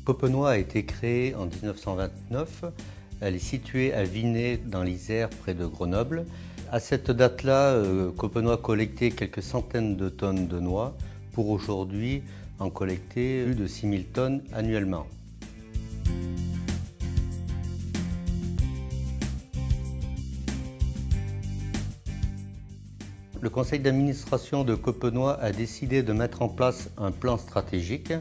Copenoix a été créée en 1929. Elle est située à Vinay, dans l'Isère, près de Grenoble. À cette date-là, Copenoix collectait quelques centaines de tonnes de noix pour aujourd'hui en collecter plus de 6000 tonnes annuellement. Le conseil d'administration de Copenoix a décidé de mettre en place un plan stratégique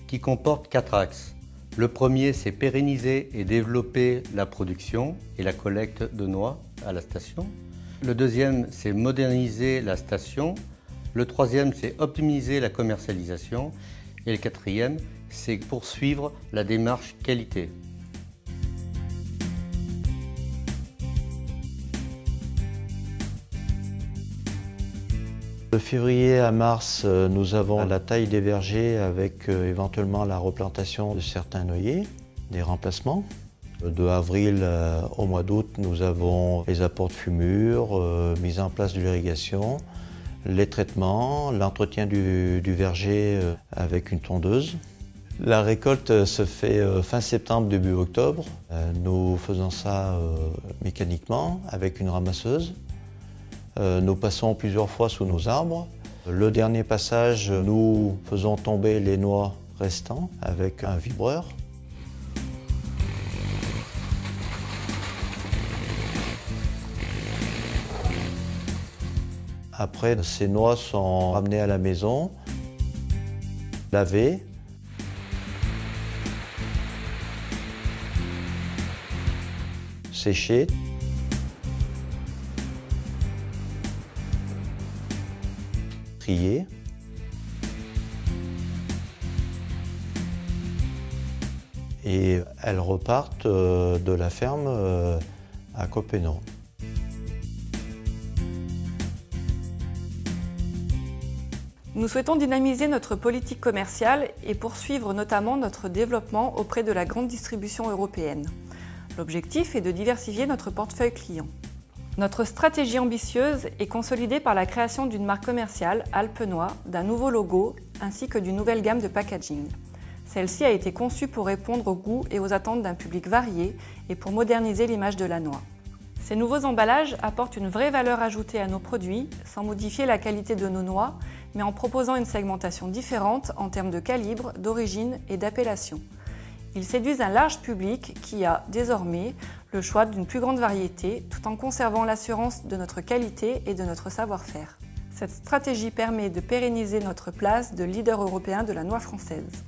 qui comporte 4 axes. Le premier, c'est pérenniser et développer la production et la collecte de noix à la station. Le deuxième, c'est moderniser la station. Le troisième, c'est optimiser la commercialisation. Et le quatrième, c'est poursuivre la démarche qualité. De février à mars, nous avons la taille des vergers avec éventuellement la replantation de certains noyers, des remplacements. De avril au mois d'août, nous avons les apports de fumure, mise en place de l'irrigation, les traitements, l'entretien du verger avec une tondeuse. La récolte se fait fin septembre, début octobre. Nous faisons ça mécaniquement avec une ramasseuse. Nous passons plusieurs fois sous nos arbres. Le dernier passage, nous faisons tomber les noix restantes avec un vibreur. Après, ces noix sont ramenées à la maison, lavées. Séchées. Triées. Et elles repartent de la ferme à Copenoix. Nous souhaitons dynamiser notre politique commerciale et poursuivre notamment notre développement auprès de la grande distribution européenne. L'objectif est de diversifier notre portefeuille client. Notre stratégie ambitieuse est consolidée par la création d'une marque commerciale, Alpenois, d'un nouveau logo ainsi que d'une nouvelle gamme de packaging. Celle-ci a été conçue pour répondre aux goûts et aux attentes d'un public varié et pour moderniser l'image de la noix. Ces nouveaux emballages apportent une vraie valeur ajoutée à nos produits sans modifier la qualité de nos noix, mais en proposant une segmentation différente en termes de calibre, d'origine et d'appellation. Ils séduisent un large public qui a, désormais, le choix d'une plus grande variété tout en conservant l'assurance de notre qualité et de notre savoir-faire. Cette stratégie permet de pérenniser notre place de leader européen de la noix française.